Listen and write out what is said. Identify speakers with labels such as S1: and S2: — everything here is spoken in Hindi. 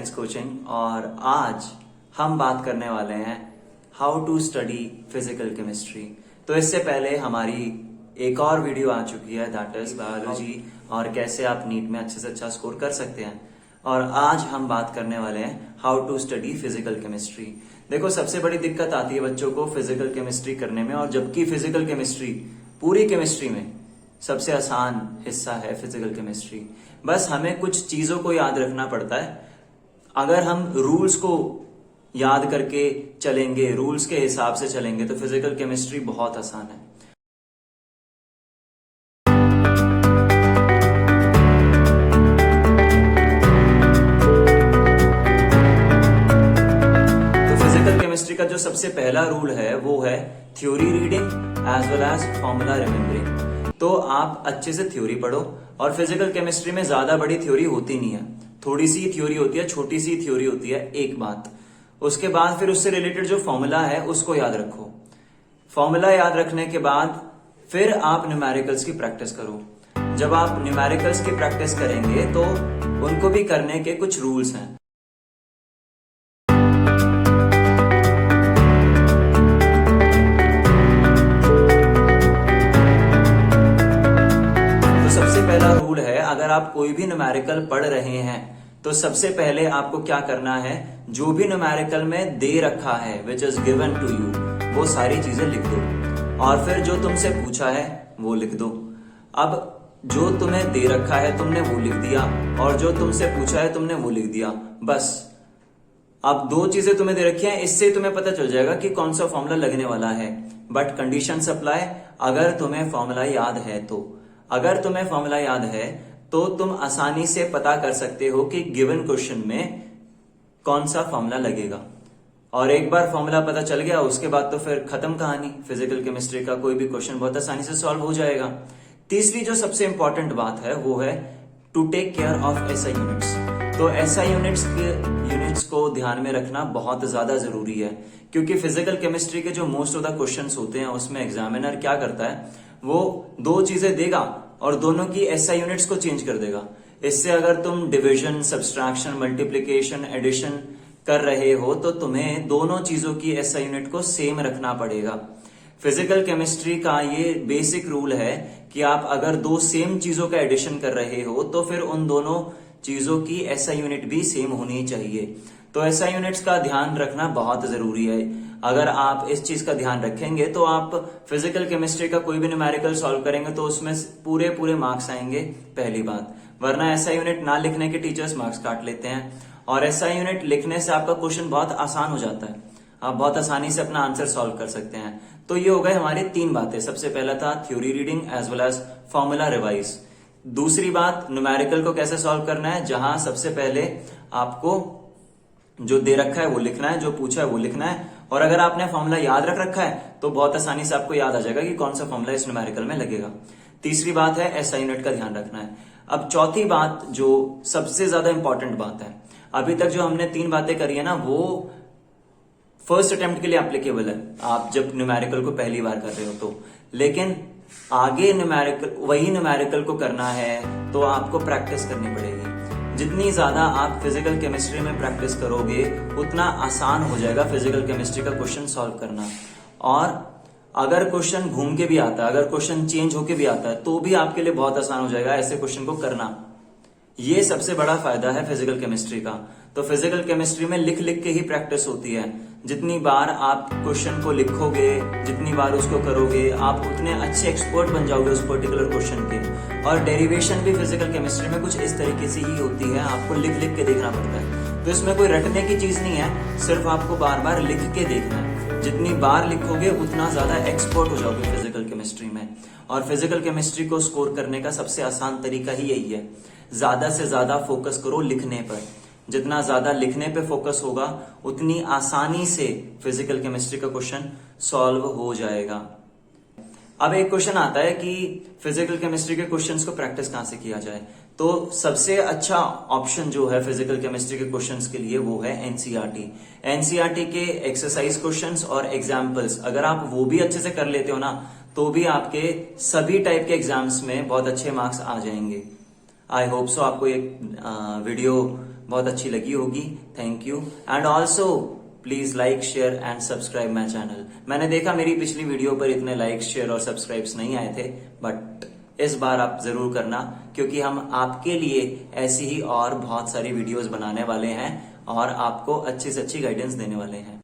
S1: साइंस कोचिंग और आज हम बात करने वाले हैं how to study physical chemistry. तो इससे पहले हमारी एक और वीडियो आ चुकी है, दैट इज बायोलॉजी और कैसे आप नीट में अच्छे से अच्छा स्कोर कर सकते हैं। और आज हम बात करने वाले हैं how to study physical chemistry. देखो, सबसे बड़ी दिक्कत आती है बच्चों को फिजिकल केमिस्ट्री करने में, और जबकि फिजिकल केमिस्ट्री पूरी केमिस्ट्री में सबसे आसान हिस्सा है फिजिकल केमिस्ट्री। बस हमें कुछ चीजों को याद रखना पड़ता है। अगर हम रूल्स को याद करके चलेंगे, रूल्स के हिसाब से चलेंगे, तो फिजिकल केमिस्ट्री बहुत आसान है। तो फिजिकल केमिस्ट्री का जो सबसे पहला रूल है वो है theory reading as well as formula remembering. तो आप अच्छे से थ्योरी पढ़ो, और फिजिकल केमिस्ट्री में ज्यादा बड़ी थ्योरी होती नहीं है, थोड़ी सी थ्योरी होती है, छोटी सी थ्योरी होती है, एक बात। उसके बाद फिर उससे रिलेटेड जो फॉर्मूला है उसको याद रखो। फॉर्मूला याद रखने के बाद फिर आप न्यूमेरिकल्स की प्रैक्टिस करो। जब आप न्यूमेरिकल्स की प्रैक्टिस करेंगे तो उनको भी करने के कुछ रूल्स हैं। पहला रूल है, अगर आप कोई भी न्यूमेरिकल पढ़ रहे हैं तो सबसे पहले आपको क्या करना है, जो भी न्यूमेरिकल में दे रखा है which is given to you, वो सारी चीजें लिख दो, और फिर जो तुमसे पूछा है वो लिख दो। अब जो तुम्हें दे रखा है तुमने वो लिख दिया, और जो तुमसे पूछा है तुमने वो लिख दिया, बस। अब दो चीजें तुम्हें दे रखी हैं, इससे तुम्हें पता चल जाएगा कि कौन सा फॉर्मूला लगने वाला है। बट कंडीशन अप्लाई अगर तुम्हें फॉर्मूला याद है तो। अगर तुम्हें फॉर्मूला याद है तो तुम आसानी से पता कर सकते हो कि गिवन क्वेश्चन में कौन सा फॉर्मूला लगेगा। और एक बार फॉर्मूला पता चल गया उसके बाद तो फिर खत्म कहानी। फिजिकल केमिस्ट्री का कोई भी क्वेश्चन बहुत आसानी से सॉल्व हो जाएगा। तीसरी जो सबसे इंपॉर्टेंट बात है वो है to take care of SI units. तो एसआई यूनिट्स को ध्यान में रखना बहुत ज्यादा जरूरी है, क्योंकि फिजिकल केमिस्ट्री के जो मोस्ट ऑफ द क्वेश्चंस होते हैं उसमें एग्जामिनर क्या करता है, वो दो चीजें देगा और दोनों की एसआई यूनिट्स को चेंज कर देगा। इससे अगर तुम डिवीजन, सब्सट्रैक्शन, मल्टीप्लिकेशन, एडिशन कर रहे हो तो तुम्हें दोनों चीजों की एसआई यूनिट को सेम रखना पड़ेगा। फिजिकल केमिस्ट्री का ये बेसिक रूल है कि आप अगर दो सेम चीजों का एडिशन कर रहे हो तो फिर उन दोनों चीजों की एसआई यूनिट भी सेम होनी चाहिए। तो एसआई यूनिट्स का ध्यान रखना बहुत जरूरी है। अगर आप इस चीज का ध्यान रखेंगे तो आप फिजिकल केमिस्ट्री का कोई भी न्यूमेरिकल सॉल्व करेंगे तो उसमें पूरे मार्क्स आएंगे, पहली बात। वरना एसआई यूनिट ना लिखने के टीचर्स मार्क्स काट लेते हैं, और एसआई यूनिट लिखने से आपका क्वेश्चन बहुत आसान हो जाता है, आप बहुत आसानी से अपना आंसर सॉल्व कर सकते हैं। तो ये हो गए हमारी तीन बातें। सबसे पहला था theory reading as well as formula revise. दूसरी बात, न्यूमेरिकल को कैसे सॉल्व करना है, जहां सबसे पहले आपको जो दे रखा है वो लिखना है, जो पूछा है वो लिखना है, और अगर आपने फॉर्मूला याद रख रखा है तो बहुत आसानी से आपको याद आ जाएगा कि कौन सा फॉर्मूला इस न्यूमेरिकल में लगेगा। तीसरी बात है एसआई यूनिट का ध्यान रखना है। अब चौथी बात जो सबसे ज्यादा इंपॉर्टेंट बात है, अभी तक जो हमने तीन बातें करी है ना, वो फर्स्ट अटेम्प्ट के लिए एप्लीकेबल है, आप जब न्यूमेरिकल को पहली बार कर रहे हो तो। लेकिन आगे वही न्यूमेरिकल को करना है तो आपको प्रैक्टिस करनी पड़ेगी। जितनी ज्यादा आप फिजिकल केमिस्ट्री में प्रैक्टिस करोगे उतना आसान हो जाएगा फिजिकल केमिस्ट्री का क्वेश्चन सॉल्व करना। और अगर क्वेश्चन घूम के भी आता है, अगर क्वेश्चन चेंज होके भी आता है तो भी आपके लिए बहुत आसान हो जाएगा ऐसे क्वेश्चन को करना। ये सबसे बड़ा फायदा है फिजिकल केमिस्ट्री का। तो फिजिकल केमिस्ट्री में लिख लिख के ही प्रैक्टिस होती है। जितनी बार आप क्वेश्चन को लिखोगे, जितनी बार उसको करोगे, आप उतने अच्छे एक्सपर्ट बन जाओगे उस पर्टिकुलर क्वेश्चन के। और डेरिवेशन भी फिजिकल केमिस्ट्री में कुछ इस तरीके से ही होती है, आपको लिख लिख के देखना पड़ता है। तो इसमें कोई रटने की चीज नहीं है, सिर्फ आपको बार बार लिख के देखना है। जितनी बार लिखोगे उतना ज्यादा एक्सपर्ट हो जाओगे फिजिकल केमिस्ट्री में। और फिजिकल केमिस्ट्री को स्कोर करने का सबसे आसान तरीका ही यही है, ज्यादा से ज्यादा फोकस करो लिखने पर। जितना ज्यादा लिखने पे फोकस होगा उतनी आसानी से फिजिकल केमिस्ट्री का क्वेश्चन सॉल्व हो जाएगा। अब एक क्वेश्चन आता है कि फिजिकल केमिस्ट्री के क्वेश्चंस को प्रैक्टिस कहां से किया जाए। तो सबसे अच्छा ऑप्शन जो है फिजिकल केमिस्ट्री के क्वेश्चंस के लिए वो है एनसीईआरटी। एनसीईआरटी के एक्सरसाइज क्वेश्चंस और एग्जाम्पल्स अगर आप वो भी अच्छे से कर लेते हो ना, तो भी आपके सभी टाइप के एग्जाम्स में बहुत अच्छे मार्क्स आ जाएंगे। आई होप सो आपको ये वीडियो बहुत अच्छी लगी होगी। Thank you and also please like share and subscribe my channel. मैंने देखा मेरी पिछली वीडियो पर इतने लाइक शेयर और सब्सक्राइब्स नहीं आए थे, बट इस बार आप जरूर करना, क्योंकि हम आपके लिए ऐसी ही और बहुत सारी वीडियोस बनाने वाले हैं और आपको अच्छी से अच्छी गाइडेंस देने वाले हैं।